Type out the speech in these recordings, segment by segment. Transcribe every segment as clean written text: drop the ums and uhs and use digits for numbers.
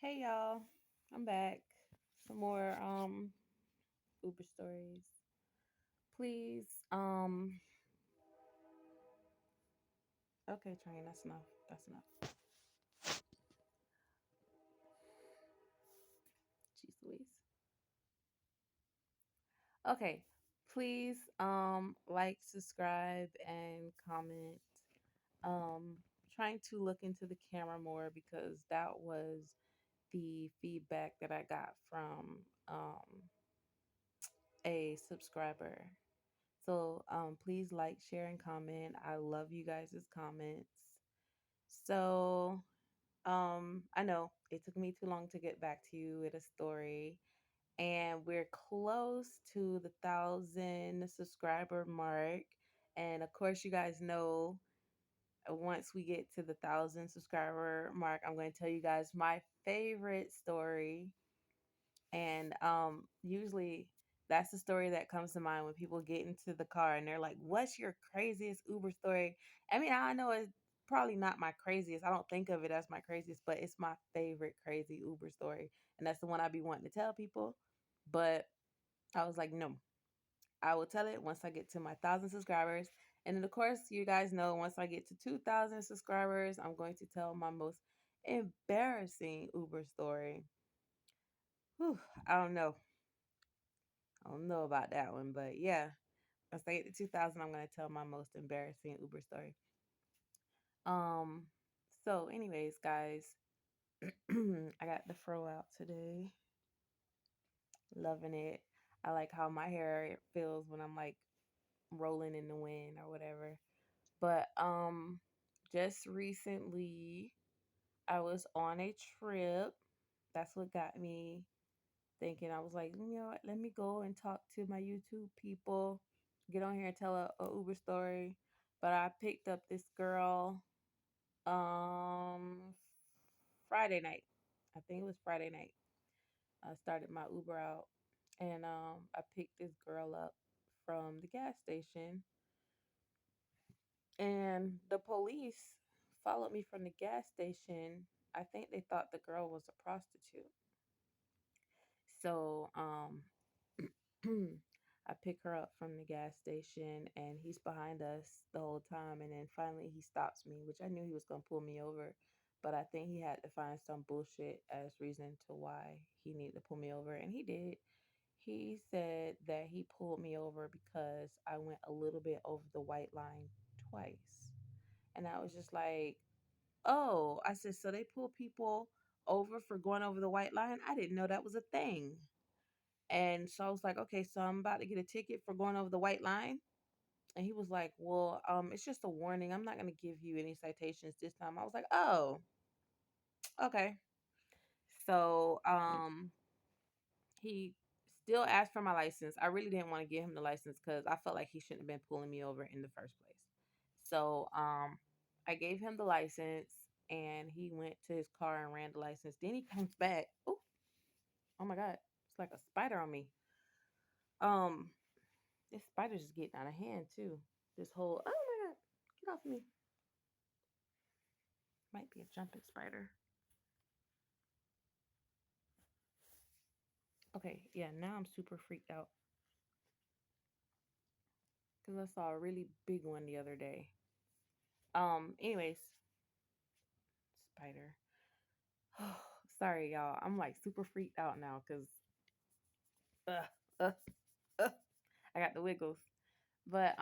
Hey y'all, I'm back. Some more Uber stories. Please. Okay, train, that's enough. That's enough. Jeez Louise. Okay. Please like, subscribe, and comment. Um Trying to look into the camera more because that was the feedback that I got from a subscriber. So please like, share, and comment. I love you guys' comments. So I know it took me too long to get back to you with a story, and we're close to the 1,000 subscriber mark. And of course, you guys know once we get to the 1,000 subscriber mark, I'm going to tell you guys my favorite story. And usually that's the story that comes to mind when people get into the car and they're like, "What's your craziest Uber story?" I mean, I know it's probably not my craziest. I don't think of it as my craziest, but it's my favorite crazy Uber story. And that's the one I be wanting to tell people. But I was like, no, I will tell it once I get to my 1,000 subscribers. And then, of course, you guys know once I get to 2,000 subscribers, I'm going to tell my most embarrassing Uber story. Whew, I don't know. I don't know about that one, but yeah, once I get to 2,000, I'm gonna tell my most embarrassing Uber story. Um, so anyways, guys, I got the fro out today. Loving it. I like how my hair feels when I'm like rolling in the wind or whatever. But just recently I was on a trip. That's what got me thinking. I was like, you know what, let me go and talk to my YouTube people, get on here and tell a Uber story. But I picked up this girl um Friday night. I think it was Friday night. I started my Uber out, and I picked this girl up from the gas station, and the police followed me from the gas station. I think they thought the girl was a prostitute. So I pick her up from the gas station, and he's behind us the whole time. And then finally he stops me, which I knew he was going to pull me over, but I think he had to find some bullshit as reason to why he needed to pull me over. And he did. He said that he pulled me over because I went a little bit over the white line twice. And I was just like, oh, I said, so they pull people over for going over the white line? I didn't know that was a thing. And so I was like, okay, so I'm about to get a ticket for going over the white line. And he was like, well, it's just a warning. I'm not going to give you any citations this time. I was like, oh, okay. So he still asked for my license. I really didn't want to give him the license because I felt like he shouldn't have been pulling me over in the first place. So I gave him the license, and he went to his car and ran the license. Then he comes back. Oh, oh my God. It's like a spider on me. Um, This spider's just getting out of hand too. This whole, oh my God, get off me. Might be a jumping spider. Okay, yeah, now I'm super freaked out because I saw a really big one the other day. Anyways, spider. Sorry, y'all. I'm like super freaked out now because uh, uh, uh, I got the wiggles. But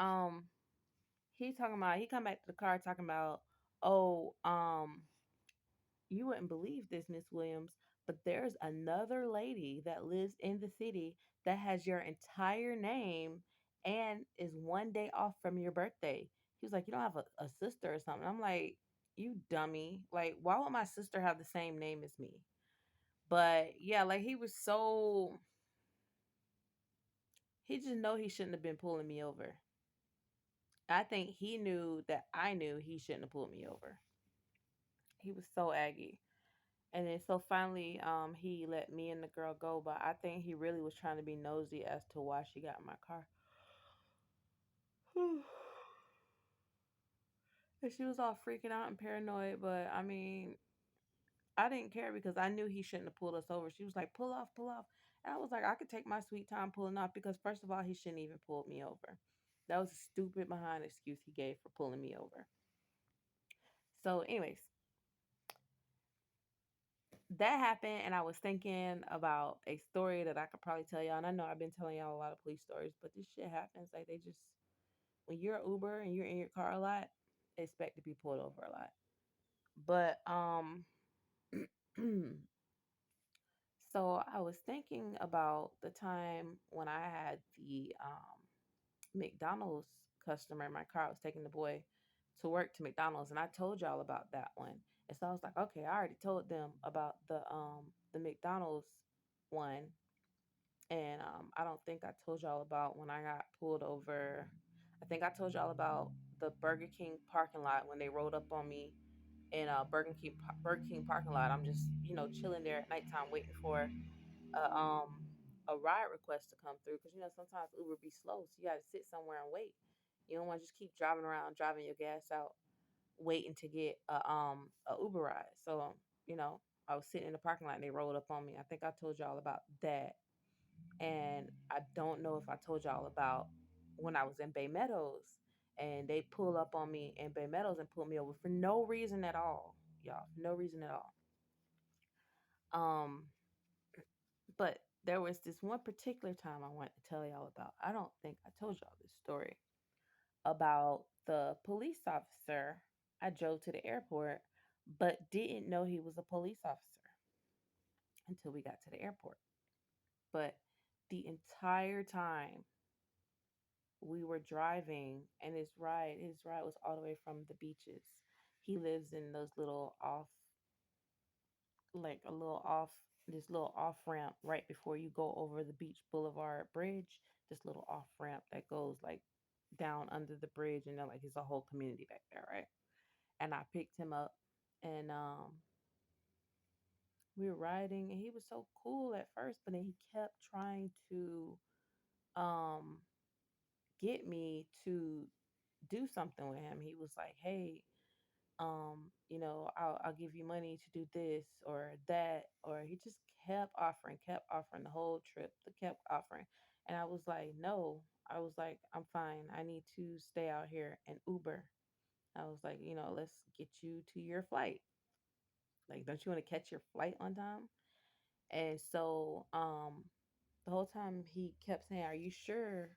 he come back to the car talking about, oh, you wouldn't believe this, Miss Williams, but there's another lady that lives in the city that has your entire name and is one day off from your birthday. He was like, you don't have a sister or something. I'm like, you dummy. Like, why would my sister have the same name as me? But yeah, like he just know he shouldn't have been pulling me over. I think he knew that I knew he shouldn't have pulled me over. He was so aggy. And then so finally, he let me and the girl go, but I think he really was trying to be nosy as to why she got in my car. And she was all freaking out and paranoid, but I mean, I didn't care because I knew he shouldn't have pulled us over. She was like, pull off, pull off. And I was like, I could take my sweet time pulling off because, first of all, he shouldn't even pulled me over. That was a stupid behind excuse he gave for pulling me over. So, anyways, that happened, and I was thinking about a story that I could probably tell y'all. And I know I've been telling y'all a lot of police stories, but this shit happens. Like, they just, when you're Uber and you're in your car a lot, expect to be pulled over a lot. But, so I was thinking about the time when I had the McDonald's customer in my car. I was taking the boy to work to McDonald's, and I told y'all about that one. And so I was like, okay, I already told them about the McDonald's one, and I don't think I told y'all about when I got pulled over. I think I told y'all about the Burger King parking lot when they rolled up on me in a Burger King parking lot. I'm just chilling there at nighttime waiting for a ride request to come through because sometimes Uber be slow, so you got to sit somewhere and wait. You don't want to just keep driving around, driving your gas out, waiting to get a Uber ride. So I was sitting in the parking lot and they rolled up on me. I think I told y'all about that, and I don't know if I told y'all about when I was in Bay Meadows and they pull up on me in Bay Meadows and pull me over for no reason at all, y'all, no reason at all. Um, But there was this one particular time I want to tell y'all about. I don't think I told y'all this story about the police officer I drove to the airport, but didn't know he was a police officer until we got to the airport. But the entire time we were driving, and his ride was all the way from the beaches. He lives in those little off, like a little off, this little off ramp right before you go over the Beach Boulevard Bridge. This little off ramp that goes like down under the bridge, and then like it's a whole community back there, right? And I picked him up, and we were riding, and he was so cool at first, but then he kept trying to um get me to do something with him. He was like, "Hey, I'll give you money to do this or that," or he just kept offering the whole trip, kept offering. And I was like, no, I was like, I'm fine. I need to stay out here and Uber. I was like, let's get you to your flight. Like, don't you want to catch your flight on time? And so, the whole time he kept saying, "Are you sure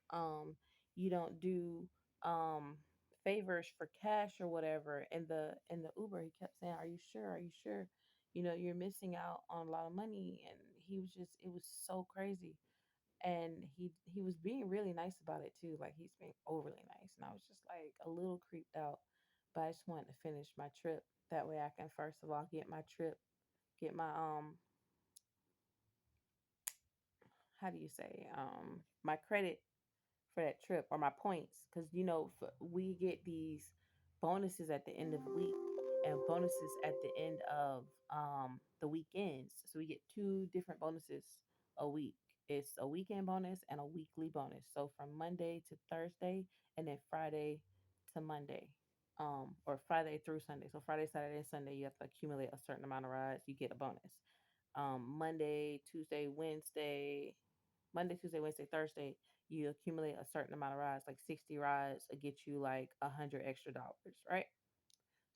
you don't do um favors for cash or whatever?" In the Uber, he kept saying, "Are you sure? Are you sure? You're missing out on a lot of money." And he was just it was so crazy. And he was being really nice about it too. Like, he's being overly nice. And I was just like a little creeped out. But I just wanted to finish my trip. That way I can first of all get my how do you say my credit for that trip or my points, because we get these bonuses at the end of the week and bonuses at the end of the weekends. So we get two different bonuses a week. It's a weekend bonus and a weekly bonus, so from Monday to Thursday, and then Friday to Monday, or Friday through Sunday. So Friday, Saturday, and Sunday, you have to accumulate a certain amount of rides, you get a bonus. Monday, Tuesday, Wednesday, Monday, Tuesday, Wednesday, Thursday, you accumulate a certain amount of rides, like 60 rides, will get you like $100 extra, right?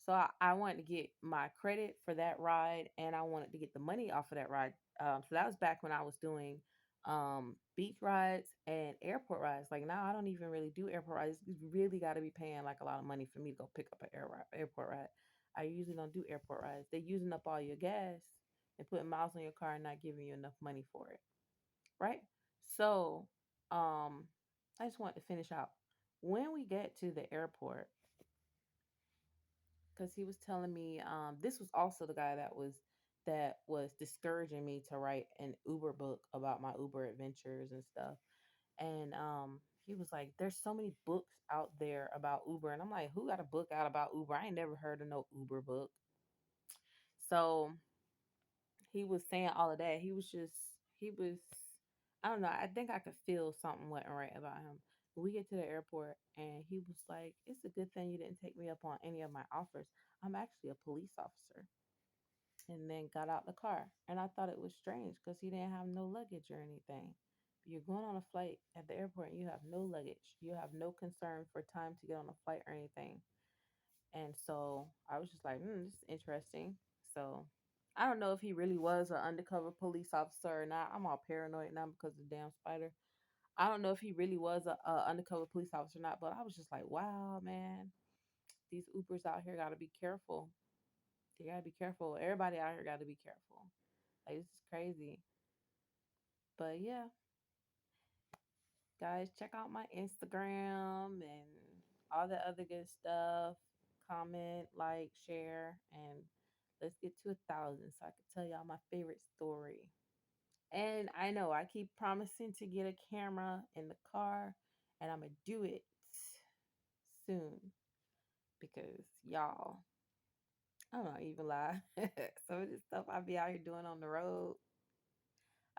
So I wanted to get my credit for that ride, and I wanted to get the money off of that ride. So that was back when I was doing beach rides and airport rides. Like, now I don't even really do airport rides. You really got to be paying like a lot of money for me to go pick up an airport ride. I usually don't do airport rides. They're using up all your gas and putting miles on your car and not giving you enough money for it, right? So, I just want to finish out. When we get to the airport, because he was telling me, this was also the guy that was discouraging me to write an Uber book about my Uber adventures and stuff. And he was like, "There's so many books out there about Uber," and I'm like, "Who got a book out about Uber? I ain't never heard of no Uber book." So he was saying all of that. He was I don't know, I think I could feel something wasn't right about him. We get to the airport and he was like, "It's a good thing you didn't take me up on any of my offers. I'm actually a police officer." and then got out the car. And I thought it was strange because he didn't have no luggage or anything. You're going on a flight at the airport and you have no luggage. You have no concern for time to get on a flight or anything. And so I was just like, this is interesting. So I don't know if he really was an undercover police officer or not. I'm all paranoid now because of the damn spider. I don't know if he really was a undercover police officer or not, but I was just like, wow, man, these Ubers out here got to be careful. They got to be careful. Everybody out here got to be careful. Like, this is crazy. But yeah, guys, check out my Instagram and all the other good stuff. Comment, like, share, and let's get to 1,000 so I can tell y'all my favorite story. And I know I keep promising to get a camera in the car, and I'm gonna do it soon because y'all, I'm not even lie. Some of this stuff I be out here doing on the road,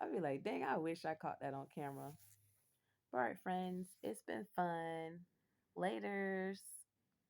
I be like, dang, I wish I caught that on camera. All right, friends, it's been fun. Laters.